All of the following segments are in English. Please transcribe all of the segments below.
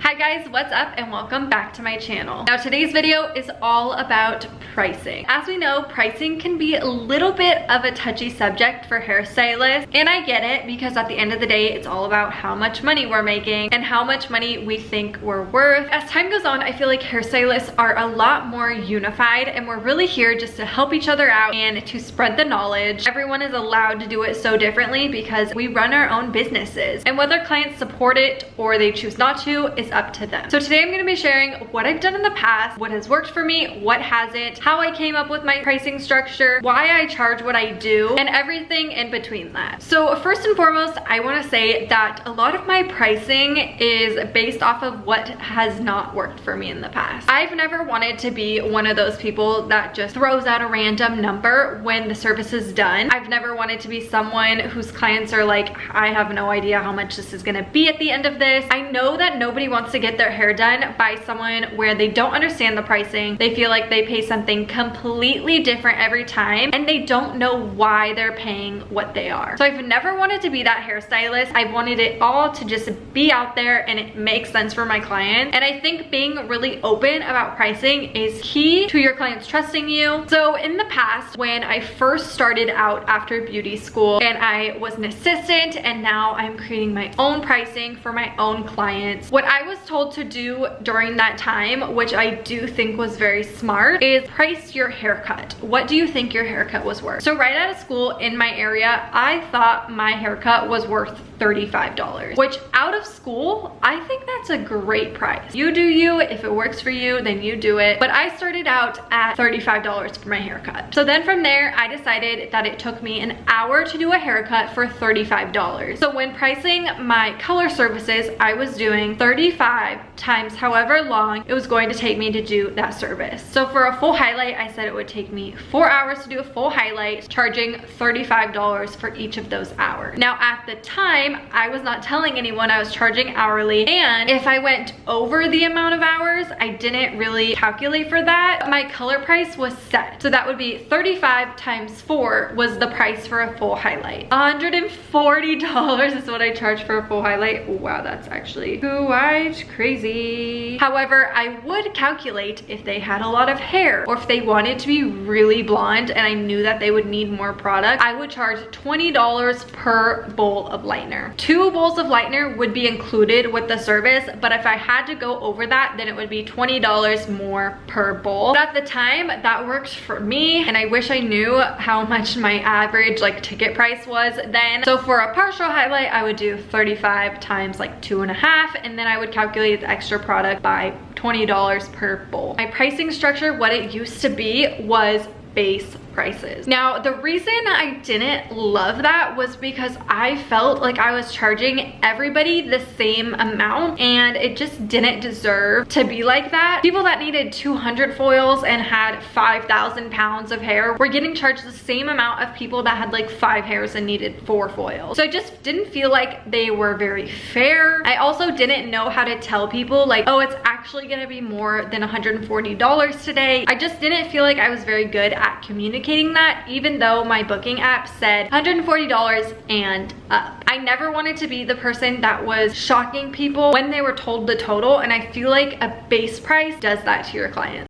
Hi guys, what's up and welcome back to my channel. Now today's video is all about pricing. As we know, pricing can be a little bit of a touchy subject for hairstylists, and I get it because at the end of the day, it's all about how much money we're making and how much money we think we're worth. As time goes on, I feel like hairstylists are a lot more unified and we're really here just to help each other out and to spread the knowledge. Everyone is allowed to do it so differently because we run our own businesses, and whether clients support it or they choose not to is up to them. So today I'm going to be sharing what I've done in the past, what has worked for me, what hasn't, how I came up with my pricing structure, why I charge what I do, and everything in between that. So first and foremost, I want to say that a lot of my pricing is based off of what has not worked for me in the past. I've never wanted to be one of those people that just throws out a random number when the service is done. I've never wanted to be someone whose clients are like, I have no idea how much this is going to be at the end of this. I know that nobody wants to get their hair done by someone where they don't understand the pricing. They feel like they pay something completely different every time and they don't know why they're paying what they are. So I've never wanted to be that hairstylist. I've wanted it all to just be out there and it makes sense for my client. And I think being really open about pricing is key to your clients trusting you. So in the past, when I first started out after beauty school and I was an assistant and now I'm creating my own pricing for my own clients, what I was told to do during that time, which I do think was very smart, is price your haircut. What do you think your haircut was worth? So right out of school in my area, I thought my haircut was worth $35, which out of school, I think that's a great price. You do you. If it works for you, then you do it. But I started out at $35 for my haircut. So then from there, I decided that it took me an hour to do a haircut for $35. So when pricing my color services, I was doing 35 times however long it was going to take me to do that service. So for a full highlight, I said it would take me 4 hours to do a full highlight, charging $35 for each of those hours. Now at the time, I was not telling anyone I was charging hourly, and if I went over the amount of hours, I didn't really calculate for that. My color price was set. So that would be 35 times 4 was the price for a full highlight. $140 is what I charge for a full highlight. Wow, that's actually quite crazy. However, I would calculate if they had a lot of hair or if they wanted to be really blonde and I knew that they would need more product, I would charge $20 per bowl of lightener. 2 bowls of lightener would be included with the service, but if I had to go over that, then it would be $20 more per bowl. But at the time, that worked for me, and I wish I knew how much my average ticket price was then. So for a partial highlight, I would do 35 times 2.5, and then I would calculate the extra product by $20 per bowl. My pricing structure, what it used to be, was base prices. Now, the reason I didn't love that was because I felt like I was charging everybody the same amount, and it just didn't deserve to be like that. People that needed 200 foils and had 5,000 pounds of hair were getting charged the same amount of people that had 5 hairs and needed 4 foils. So I just didn't feel like they were very fair. I also didn't know how to tell people oh, it's actually gonna be more than $140 today. I just didn't feel like I was very good at communicating that, even though my booking app said $140 and up. I never wanted to be the person that was shocking people when they were told the total, and I feel like a base price does that to your client.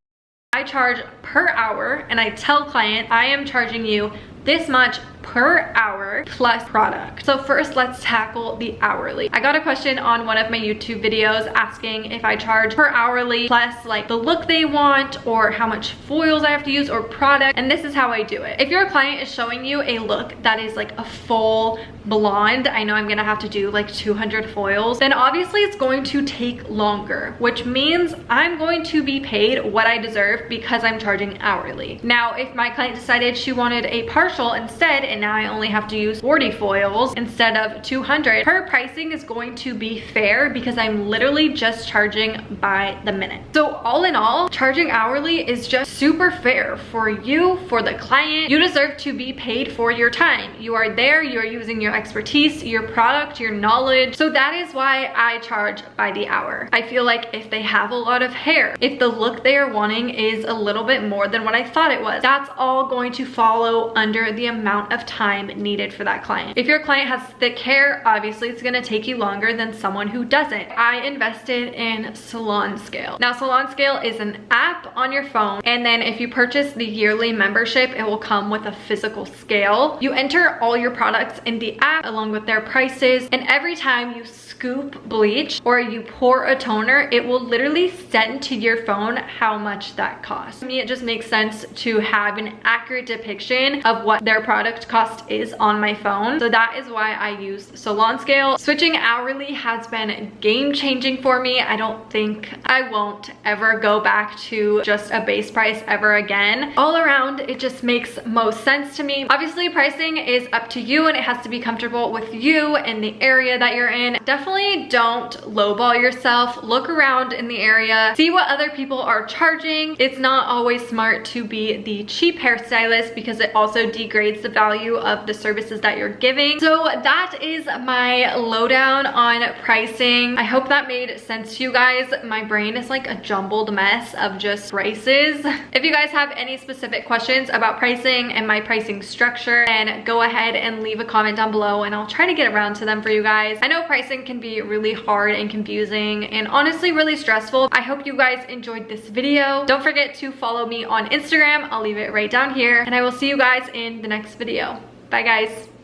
I charge per hour, and I tell client I am charging you this much per hour plus product. So first, let's tackle the hourly. I got a question on one of my YouTube videos asking if I charge per hourly plus the look they want or how much foils I have to use or product, and this is how I do it. If your client is showing you a look that is a full blonde, I know I'm gonna have to do 200 foils, then obviously it's going to take longer, which means I'm going to be paid what I deserve because I'm charging hourly. Now, if my client decided she wanted a partial instead, and now I only have to use 40 foils instead of 200, her pricing is going to be fair because I'm literally just charging by the minute. So all in all, charging hourly is just super fair for you, for the client. You deserve to be paid for your time. You are there, you are using your expertise, your product, your knowledge. So that is why I charge by the hour. I feel like if they have a lot of hair, if the look they are wanting is a little bit more than what I thought it was, that's all going to follow under under the amount of time needed for that client. If your client has thick hair, obviously it's gonna take you longer than someone who doesn't. I invested in Salon Scale. Now, Salon Scale is an app on your phone, and then if you purchase the yearly membership, it will come with a physical scale. You enter all your products in the app along with their prices, and every time you scoop bleach or you pour a toner, it will literally send to your phone how much that costs. To me, it just makes sense to have an accurate depiction of what their product cost is on my phone. So that is why I use Salon Scale. Switching hourly has been game-changing for me. I don't think I won't ever go back to just a base price ever again. All around, it just makes most sense to me. Obviously, pricing is up to you and it has to be comfortable with you and the area that you're in. Definitely don't lowball yourself. Look around in the area, see what other people are charging. It's not always smart to be the cheap hairstylist because it also degrades the value of the services that you're giving. So that is my lowdown on pricing. I hope that made sense to you guys. My brain is like a jumbled mess of just prices. If you guys have any specific questions about pricing and my pricing structure, then go ahead and leave a comment down below and I'll try to get around to them for you guys. I know pricing can be really hard and confusing and honestly really stressful. I hope you guys enjoyed this video. Don't forget to follow me on Instagram. I'll leave it right down here, and I will see you guys in the next video. Bye guys.